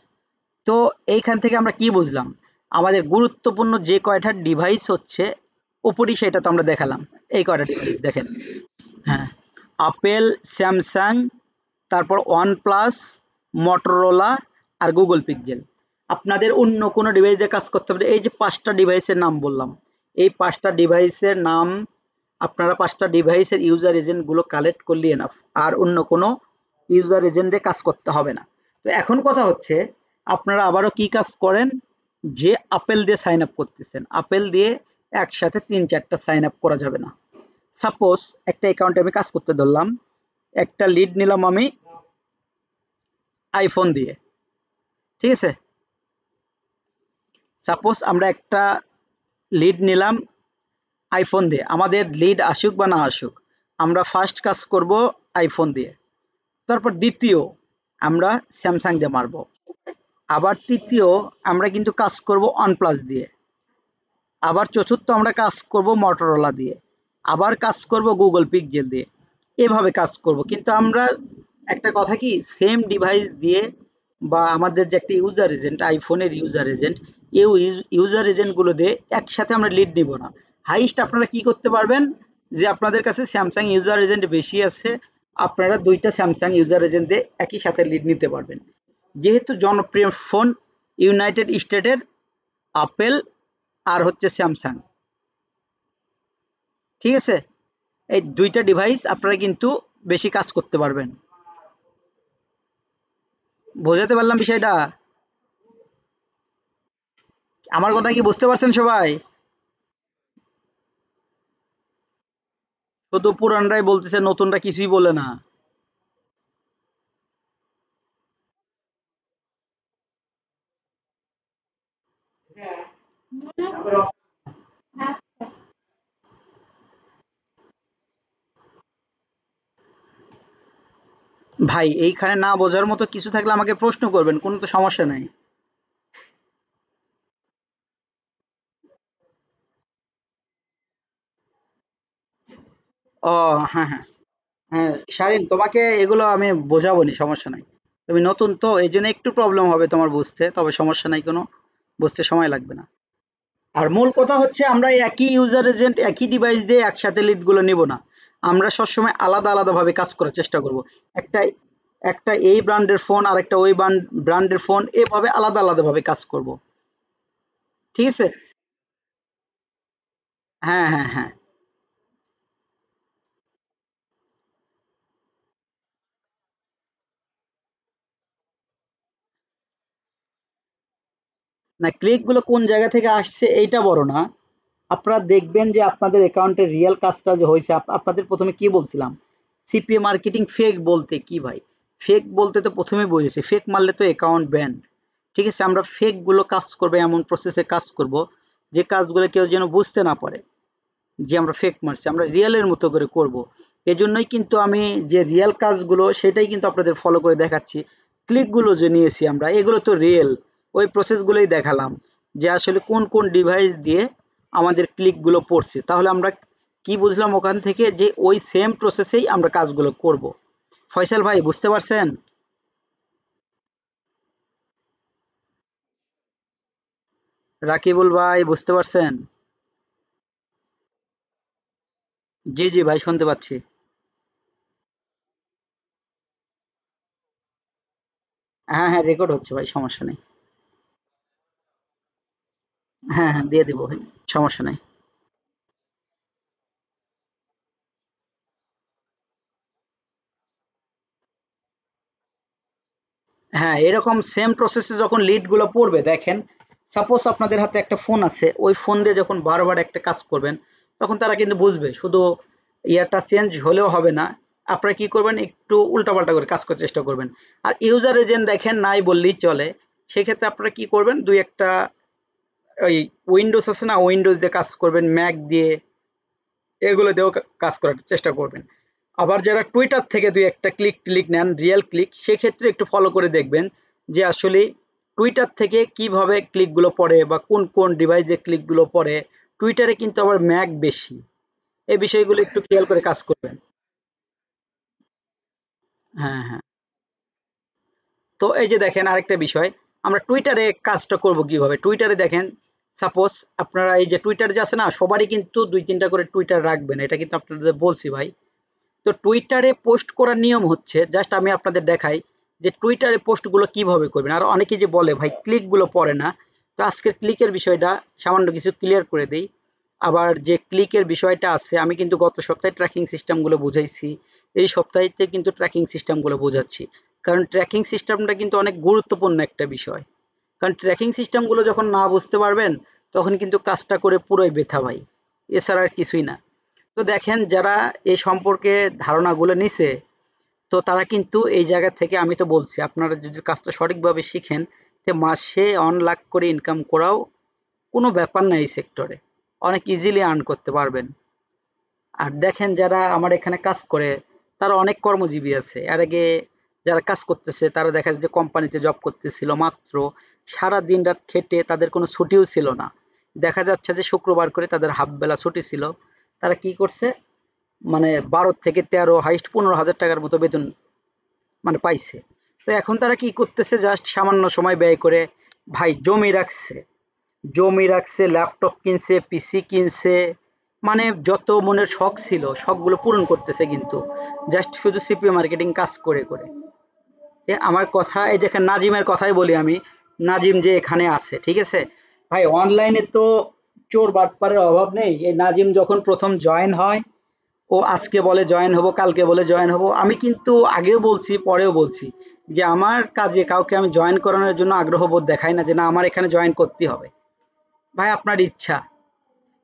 Speaker 1: তো এইখান থেকে আমরা কি বুঝলাম, আমাদের গুরুত্বপূর্ণ যে কয়টা ডিভাইস হচ্ছে উপরই, সেটা তো আমরা দেখালাম। এই কয়টা ডিভাইস দেখেন, হ্যাঁ, আপেল, স্যামসাং, তারপর ওয়ানপ্লাস, মটোরোলা, আর গুগল পিক্সেল। আপনাদের অন্য কোনো ডিভাইসে কাজ করতে হবে, এই যে 5টা ডিভাইসের নাম বললাম, এই 5টা ডিভাইসের নাম আপনারা 5টা ডিভাইসের ইউজার এজেন্ট গুলো কালেক্ট করলে এনাফ, আর অন্য কোনো ইউজার এজেন্ট দিয়ে কাজ করতে হবে না। তো এখন কথা হচ্ছে, আপনারা আবারও কি কাজ করেন, যে আপেল দিয়ে সাইন আপ করতেছেন, আপেল দিয়ে একসাথে 3-4টা সাইন আপ করা যাবে না। সাপোজ একটা অ্যাকাউন্টে আমি কাজ করতে ধরলাম, একটা লিড নিলাম আমি আইফোন দিয়ে, ঠিক আছে, সাপোজ আমরা একটা লিড নিলাম আইফোন দিয়ে, আমাদের লিড আসুক বা না আসুক, আমরা ফার্স্ট কাজ করব আইফোন দিয়ে। তারপর দ্বিতীয় আমরা স্যামসাং দিয়ে মারবো। আবার তৃতীয় আমরা কিন্তু কাজ করব OnePlus দিয়ে। আবার চতুর্থ আমরা কাজ করব Motorola দিয়ে। আবার কাজ করব Google Pixel দিয়ে। এভাবে কাজ করব। কিন্তু আমরা একটা কথা কি, সেম ডিভাইস দিয়ে বা আমাদের যে একটা ইউজার এজেন্ট, আইফোনের ইউজার এজেন্ট, এই ইউজার এজেন্ট গুলো দিয়ে একসাথে আমরা লিড নিব না। হাইস্ট আপনারা কি করতে পারবেন, যে আপনাদের কাছে স্যামসাং ইউজার এজেন্ট বেশি আছে, আপনারা দুইটা স্যামসাং ইউজার এজেন্ট দিয়ে একই সাথে লিড নিতে পারবেন। যেহেতু জনপ্রিয় ফোন ইউনাইটেড স্টেটের আপেল আর হচ্ছে স্যামসাং, ঠিক আছে? এই দুইটা ডিভাইস আপনারা কিন্তু বেশি কাজ করতে পারবেন। বোঝাতে পারলাম বিষয়টা? আমার কথা কি বুঝতে পারছেন সবাই? শুধু পুরানরাই বলতেছে, নতুনরা কিছুই বলে না। ভাই এইখানে না বোঝার মতো কিছু থাকলে আমাকে প্রশ্ন করবেন, কোনো তো সমস্যা নাই। ও, হ্যাঁ হ্যাঁ হ্যাঁ, শারিন তোমাকে এগুলো আমি বোঝাবো নি, সমস্যা নাই। তুমি নতুন তো এই জন্য একটু প্রবলেম হবে তোমার বুঝতে, তবে সমস্যা নাই কোনো, বুঝতে সময় লাগবে না। আর মূল কথা হচ্ছে আমরা একই ইউজার এজেন্ট একই ডিভাইস দিয়ে একসাথে লিড গুলো নিব না। আমরা সবসময় আলাদা আলাদা ভাবে কাজ করার চেষ্টা করব। একটা একটা এই ব্র্যান্ডের ফোন আর একটা ওই ব্র্যান্ডের ফোন, এভাবে আলাদা আলাদা ভাবে কাজ করব। ঠিক আছে? হ্যাঁ হ্যাঁ হ্যাঁ। না, ক্লিক গুলো কোন জায়গা থেকে আসছে এইটা বড় না। আপনারা দেখবেন যে আপনাদের অ্যাকাউন্টের রিয়েল কাজটা যে হয়েছে, আপনাদের প্রথমে কি বলছিলাম, সিপিএ মার্কেটিং ফেক বলতে কি ভাই? ফেক বলতে তো প্রথমে বুঝেছি, ফেক মারলে তো অ্যাকাউন্ট ব্যান। ঠিক আছে, আমরা ফেক গুলো কাজ করবে এমন প্রসেসে কাজ করব, যে কাজগুলো কেউ যেন বুঝতে না পারে যে আমরা ফেক মারছি, আমরা রিয়েলের মতো করে করব। এজন্যই কিন্তু আমি যে রিয়েল কাজগুলো সেটাই কিন্তু আপনাদের ফলো করে দেখাচ্ছি। ক্লিকগুলো যে নিয়েছি আমরা, এগুলো তো রিয়েল, ওই প্রসেসগুলোই দেখালাম যে আসলে কোন কোন ডিভাইস দিয়ে আমাদের ক্লিকগুলো পড়ছে। তাহলে আমরা কি বুঝলাম ওখান থেকে, যে ওই সেম প্রসেসেই আমরা কাজগুলো করব। ফয়সাল ভাই বুঝতে পারছেন? রাকিবুল ভাই বুঝতে পারছেন? জি জি ভাই, শুনতে পাচ্ছি। হ্যাঁ হ্যাঁ, রেকর্ড হচ্ছে ভাই, সমস্যা নেই। হ্যাঁ হ্যাঁ, দিয়ে দিব ভাই, সমস্যা নাই। হ্যাঁ, এরকম সেম প্রসেসে যখন লিড গুলো পড়বে, দেখেন সাপোজ আপনাদের হাতে একটা ফোন আছে, ওই ফোন দিয়ে যখন বারবার একটা কাজ করবেন, তখন তারা কিন্তু বুঝবে, শুধু ইয়ারটা চেঞ্জ হলেও হবে না, আপনারা কি করবেন, একটু উল্টাপাল্টা করে কাজ করার চেষ্টা করবেন। আর ইউজার এজেন্ট দেখেন নাই বললেই চলে, সেক্ষেত্রে আপনারা কি করবেন, দুই একটা ওই উইন্ডোজ আছে না, উইন্ডোজ দিয়ে কাজ করবেন, ম্যাক দিয়ে, এগুলো দিয়েও কাজ করার চেষ্টা করবেন। আবার যারা টুইটার থেকে দুই একটা ক্লিক টিলিক নেন, রিয়েল ক্লিক, সেক্ষেত্রে একটু ফলো করে দেখবেন যে আসলে টুইটার থেকে কিভাবে ক্লিকগুলো পড়ে বা কোন কোন ডিভাইসে ক্লিকগুলো পড়ে। টুইটারে কিন্তু আবার ম্যাক বেশি, এই বিষয়গুলো একটু খেয়াল করে কাজ করবেন। হ্যাঁ হ্যাঁ। তো এই যে দেখেন আরেকটা বিষয়, আমরা টুইটারে কাজটা করব কিভাবে। টুইটারে দেখেন, সাপোজ আপনারা এই যে টুইটার যে আছে না, সবারই কিন্তু দুই তিনটা করে টুইটার রাখবেন, এটা কিন্তু আপনাদের বলছি ভাই। তো টুইটারে পোস্ট করার নিয়ম হচ্ছে, জাস্ট আমি আপনাদের দেখাই যে টুইটারে পোস্টগুলো কিভাবে করবেন। আর অনেকে যে বলে ভাই ক্লিকগুলো পড়ে না, তো আজকের ক্লিকের বিষয়টা সামান্য কিছু ক্লিয়ার করে দেই। আবার যে ক্লিকের বিষয়টা আছে, আমি কিন্তু গত সপ্তাহে ট্র্যাকিং সিস্টেমগুলো বুঝাইছি, এই সপ্তাহেতে কিন্তু ট্র্যাকিং সিস্টেমগুলো বোঝাচ্ছি। কারণ ট্র্যাকিং সিস্টেমটা কিন্তু অনেক গুরুত্বপূর্ণ একটা বিষয়। কারণ ট্র্যাকিং সিস্টেমগুলো যখন না বুঝতে পারবেন, তখন কিন্তু কাজটা করে পুরোই বৃথা ভাই, এছাড়া আর কিছুই না। তো দেখেন যারা এই সম্পর্কে ধারণাগুলো নিছে, তো তারা কিন্তু এই জায়গা থেকে, আমি তো বলছি আপনারা যদি কাজটা সঠিকভাবে শিখেন, তো মাসে 1 লাখ করে ইনকাম করাও কোনো ব্যাপার না এই সেক্টরে, অনেক ইজিলি আর্ন করতে পারবেন। আর দেখেন যারা আমার এখানে কাজ করে, তারা অনেক কর্মজীবী আছে। এর আগে যারা কাজ করতেছে তারা দেখা যায় যে কোম্পানিতে জব করতেছিল মাত্র, সারা দিন রাত খেটে তাদের কোনো ছুটিও ছিল না। দেখা যাচ্ছে যে শুক্রবার করে তাদের হাফ বেলা ছুটি ছিল। তারা কি করছে, মানে 12 থেকে 13 হাইস্ট 15,000 টাকার মতো বেতন মানে পাইছে। তো এখন তারা কি করতেছে, জাস্ট সামান্য সময় ব্যয় করে ভাই জমি রাখছে, ল্যাপটপ কিনছে, পিসি কিনছে, মানে যত মনের শখ ছিল শখগুলো পূরণ করতেছে, কিন্তু জাস্ট শুধু সিপিও মার্কেটিং কাজ করে করে। আমার কথা, এই দেখেন নাজিমের কথাই বলি আমি, নাজিম যে এখানে আছে ঠিক আছে ভাই, অনলাইনে তো চোর বাটপারের অভাব নেই। এই নাজিম যখন প্রথম জয়েন হয়, ও আজকে বলে জয়েন হব, কালকে বলে জয়েন হব। আমি কিন্তু আগেও বলছি, পরেও বলছি যে আমার কাজে কাউকে আমি জয়েন করানোর জন্য আগ্রহ বোধ দেখাই না যে না আমার এখানে জয়েন করতে হবে। ভাই আপনার ইচ্ছা,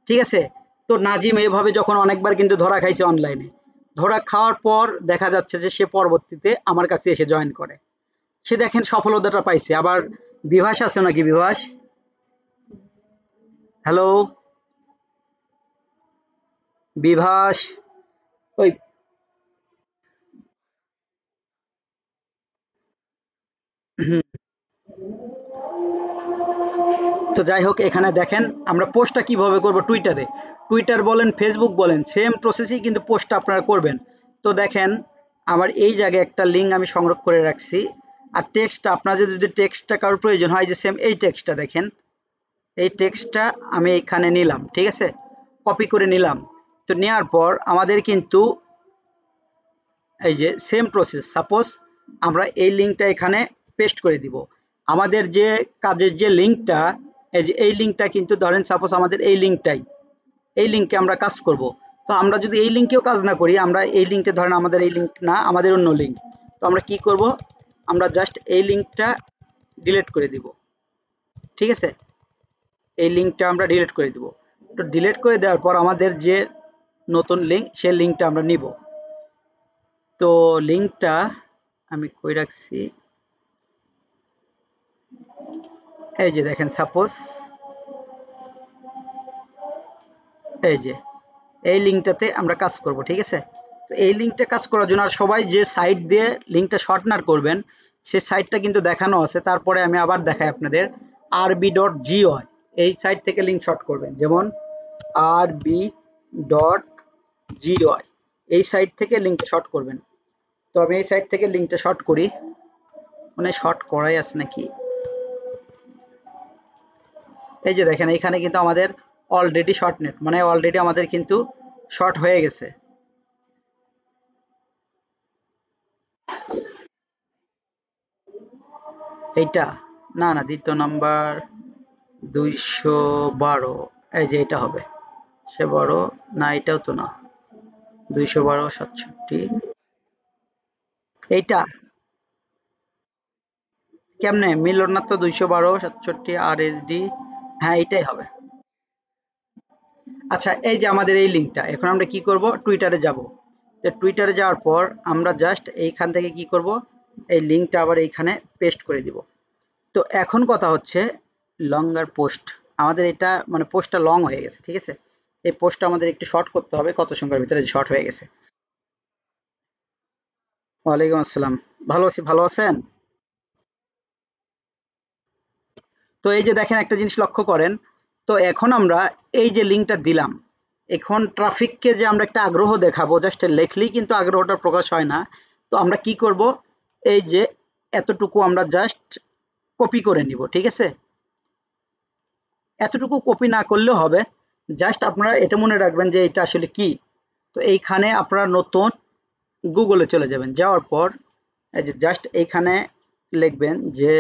Speaker 1: ঠিক আছে। তো নাজিম এভাবে যখন অনেকবার কিন্তু ধরা খাইছে অনলাইনে, ধরা খাওয়ার পর দেখা যাচ্ছে যে সে পরবর্তীতে আমার কাছে এসে জয়েন করে। সে দেখেন সফলতাটা পাইছে। আবার বিভাস আছে নাকি, বিভাস? হ্যালো বিভাস, ওই হুম, তো যাই হোক এখানে দেখেন আমরা পোস্টটা কিভাবে করব টুইটারে। টুইটার বলেন ফেসবুক বলেন সেম প্রসেসই কিন্তু পোস্টটা আপনারা করবেন। তো দেখেন আমার এই জায়গায় একটা লিঙ্ক আমি সংরক্ষণ করে রাখছি। আর টেক্সটটা আপনার যদি টেক্সটটা কারোর প্রয়োজন হয়, যে সেম এই টেক্সটটা দেখেন, এই টেক্সটটা আমি এখানে নিলাম, ঠিক আছে, কপি করে নিলাম। তো নেওয়ার পর আমাদের কিন্তু এই যে সেম প্রসেস, সাপোজ আমরা এই লিঙ্কটা এখানে পেস্ট করে দিব। আমাদের যে কাজের যে লিঙ্কটা, এই যে এই লিঙ্কটা কিন্তু ধরেন সাপোজ আমাদের এই লিঙ্কটাই, এই লিঙ্কে আমরা কাজ করব। তো আমরা যদি এই লিঙ্কেও কাজ না করি, আমরা এই লিঙ্কে ধরেন আমাদের এই লিঙ্ক না, আমাদের অন্য লিঙ্ক, তো আমরা কি করব, আমরা জাস্ট এই লিঙ্কটা ডিলিট করে দিব, ঠিক আছে, এই লিঙ্কটা আমরা ডিলিট করে দিব। তো ডিলিট করে দেওয়ার পর আমাদের যে নতুন লিঙ্ক, সেই লিঙ্কটা আমরা নিব। তো লিঙ্কটা আমি কই রাখছি, এই যে দেখেন সাপোজ এই যে এই লিঙ্কটাতে আমরা কাজ করব, ঠিক আছে। তো এই লিঙ্কটা কাজ করার জন্য আর সবাই যে সাইট দিয়ে লিঙ্কটা শর্টনার করবেন, সেই সাইটটা কিন্তু দেখানো আছে। তারপরে আমি আবার দেখাই আপনাদের, rb.gy, এই সাইট থেকে লিঙ্ক শর্ট করবেন, যেমন rb.gy, এই সাইট থেকে লিঙ্কটা শর্ট করবেন। তো আমি এই সাইট থেকে লিঙ্কটা শর্ট করি, মানে শর্ট করাই আছে নাকি, এই যে দেখেন এখানে কিন্তু আমাদের অলরেডি শর্টনেট, মানে অলরেডি আমাদের কিন্তু শর্ট হয়ে গেছে। এইটা না, না, দ্বিতীয় নাম্বার 212, এই যে এটা হবে, সে বড়, না এটাও তো না, 212 67, এইটা কেমনে মিলল না তো, 212 67 RSD, হ্যাঁ এটাই হবে। আচ্ছা এই যে আমাদের এই লিঙ্কটা, এখন আমরা কি করব, টুইটারে যাব। তো টুইটারে যাওয়ার পর আমরা জাস্ট এইখান থেকে কি করব, এই লিঙ্কটা আবার এইখানে পেস্ট করে দিব। তো এখন কথা হচ্ছে লঙ্গার পোস্ট, আমাদের এটা মানে পোস্টটা লং হয়ে গেছে, ঠিক আছে। এই পোস্টটা আমাদের একটু শর্ট করতে হবে, কত সংখ্যার ভিতরে শর্ট হয়ে গেছে। ওয়ালাইকুম আসসালাম, ভালো আছি, ভালো আছেন? তো এই যে দেখেন একটা জিনিস লক্ষ্য করেন, তো এখন আমরা এই যে লিঙ্কটা দিলাম, এখন ট্রাফিককে যে আমরা একটা আগ্রহ দেখাবো, জাস্ট লেখলেই কিন্তু আগ্রহটা প্রকাশ হয় না। তো আমরা কি করব, এই যে এতটুকু আমরা জাস্ট কপি করে নিব, ঠিক আছে। এতটুকু কপি না করলেও হবে, জাস্ট আপনারা এটা মনে রাখবেন যে এটা আসলে কি। তো এইখানে আপনারা নতুন গুগলে চলে যাবেন, যাওয়ার পর এই যে জাস্ট এইখানে লিখবেন যে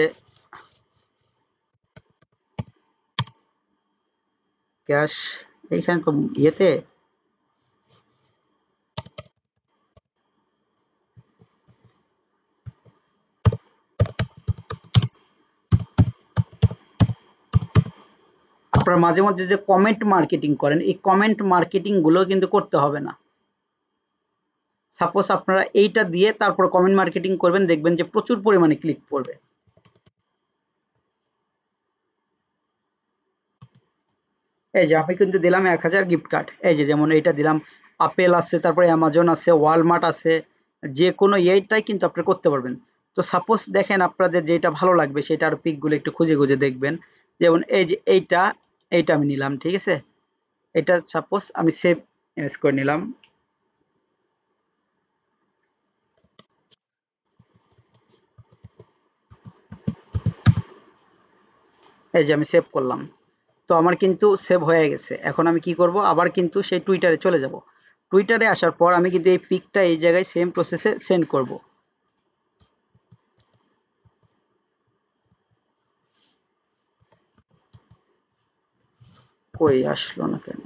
Speaker 1: ক্যাশ, এইখানে তো ইয়েতে, আপনারা মাঝে মধ্যে যে কমেন্ট মার্কেটিং করেন, এই কমেন্ট মার্কেটিং গুলো কিন্তু করতে হবে না। সাপোজ আপনারা এইটা দিয়ে তারপর কমেন্ট মার্কেটিং করবেন, দেখবেন যে প্রচুর পরিমাণে ক্লিক পড়বে। এই যে আমি কিন্তু দিলাম 1000 গিফট কার্ড, এই যে যেমন এইটা দিলাম, আপেল আছে, তারপরে অ্যামাজন আছে, ওয়ালমার্ট আছে, যে কোনো ইয়েটাই কিন্তু আপনি করতে পারবেন। তো সাপোজ দেখেন আপনাদের যেটা ভালো লাগবে সেটার পিকগুলো একটু খুঁজে খুঁজে দেখবেন। যেমন এই যে এইটা আমি নিলাম, ঠিক আছে? এটা সাপোজ আমি সেভ ইমেজ করে নিলাম। এই যে আমি সেভ করলাম। তো আমার কিন্তু সেভ হয়ে গেছে। এখন আমি কি করব? আবার কিন্তু সেই টুইটারে চলে যাব। টুইটারে আসার পর আমি কিন্তু এই পিকটা এই জায়গায় সেম প্রসেসে সেন্ড করব। কই আসলো না কেন?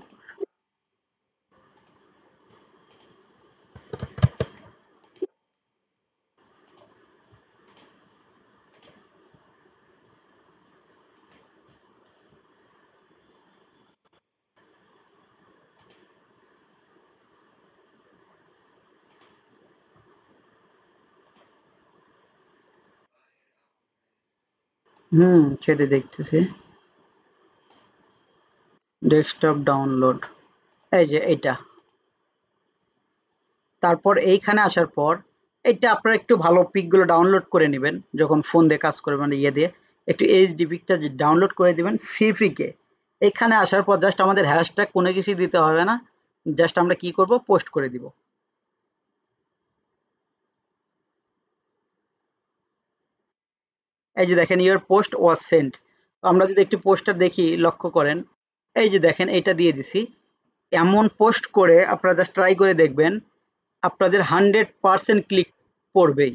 Speaker 1: সেটা দেখতেছি। Desktop download. এই যে এইটা। তারপর এইখানে আসার পর এইটা আপনারা একটু ভালো পিকগুলো ডাউনলোড করে নেবেন যখন ফোন দিয়ে কাজ করবেন, মানে ইয়ে দিয়ে একটু এইচডি পিকটা ডাউনলোড করে দিবেন ফ্রি ফ্রিকে। এখানে আসার পর জাস্ট আমাদের হ্যাশট্যাগ কোনো কিছু দিতে হবে না, জাস্ট আমরা কি করব? পোস্ট করে দিব। এই যে দেখেন ইউর পোস্ট ওয়াজ সেন্ট। আমরা যদি একটি পোস্টার দেখি, লক্ষ্য করেন, এই যে দেখেন এইটা দিয়ে দিছি। এমন পোস্ট করে আপনারা জাস্ট ট্রাই করে দেখবেন, আপনাদের 100% ক্লিক পড়বেই।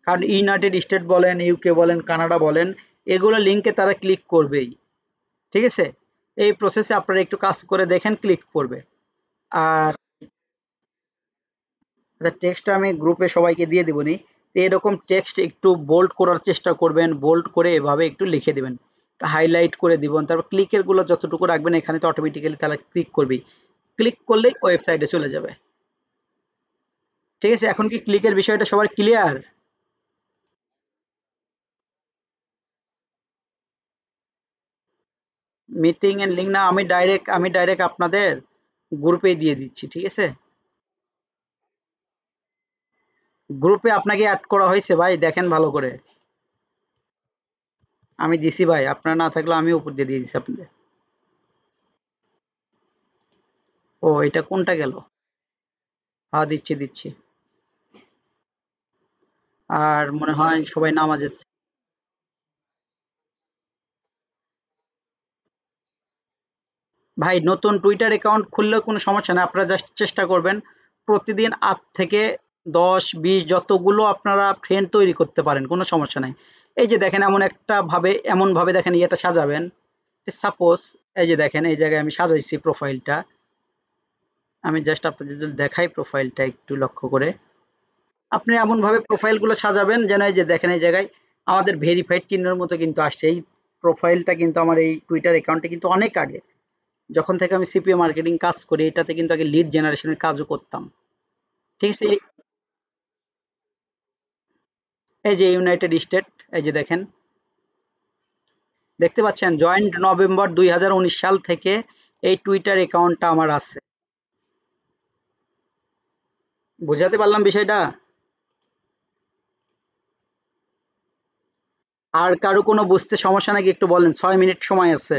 Speaker 1: কারণ ইউনাইটেড স্টেট বলেন, ইউকে বলেন, কানাডা বলেন, এগুলো লিঙ্কে তারা ক্লিক করবেই। ঠিক আছে? এই প্রসেসে আপনারা একটু কাজ করে দেখেন, ক্লিক পড়বে। আর টেক্সটটা আমি গ্রুপে সবাইকে দিয়ে দিবনি। তো এরকম টেক্সট একটু বোল্ড করার চেষ্টা করবেন, বোল্ড করে এভাবে একটু লিখে দিবেন, হাইলাইট করে দিবেন। তারপর ক্লিকের গুলো যতটুকু রাখবেন এখানে তো অটোমেটিক্যালি তারা ক্লিক করবেই। ক্লিক করলেই ওয়েবসাইটে চলে যাবে। ঠিক আছে? এখন কি ক্লিকের বিষয়টা সবার ক্লিয়ার? মিটিং এর লিঙ্ক না, আমি ডাইরেক্ট আপনাদের গ্রুপে দিয়ে দিচ্ছি, ঠিক আছে? গ্রুপে আপনাকে অ্যাড করা হয়েছে ভাই, দেখেন ভালো করে। আমি দিছি ভাই, আপনার না থাকলে আমি উপর দিয়ে দিয়েছি আপনাদের। ও, এটা কোনটা গেল? হ্যাঁ, দিচ্ছি। আর মনে হয় সবাই নামাজে। ভাই নতুন টুইটার অ্যাকাউন্ট খুললেও কোনো সমস্যা নাই, আপনারা জাস্ট চেষ্টা করবেন প্রতিদিন ৮ থেকে ১০-২০ যতগুলো আপনারা ফ্রেন্ড তৈরি করতে পারেন, কোনো সমস্যা নাই। এই যে দেখেন এমন ভাবে দেখেন ইয়েটা সাজাবেন। সাপোজ এই যে দেখেন এই জায়গায় আমি সাজাইছি প্রোফাইলটা। আমি জাস্ট আপনাদের যদি দেখাই প্রোফাইলটা একটু লক্ষ্য করে। আপনি এমন ভাবে প্রোফাইল গুলো সাজাবেন যেন এই যে দেখেন এই জায়গায় আমাদের ভেরিফাইড চিহ্নের মতো কিন্তু আসছে। এই প্রোফাইলটা কিন্তু আমার এই টুইটার অ্যাকাউন্টে কিন্তু অনেক আগে, যখন থেকে আমি সিপিএ মার্কেটিং কাজ করি, এটাতে কিন্তু আগে লিড জেনারেশনের কাজও করতাম। ঠিক আছে? এই যে ইউনাইটেড স্টেট, এই যে দেখেন, দেখতে পাচ্ছেন জয়েন্ট নভেম্বর 2019 সাল থেকে এই টুইটার অ্যাকাউন্টটা আমার আছে। বুঝাতে পারলাম বিষয়টা? আর কারো কোনো বুঝতে সমস্যা নাকি একটু বলেন, 6 মিনিট সময় আছে।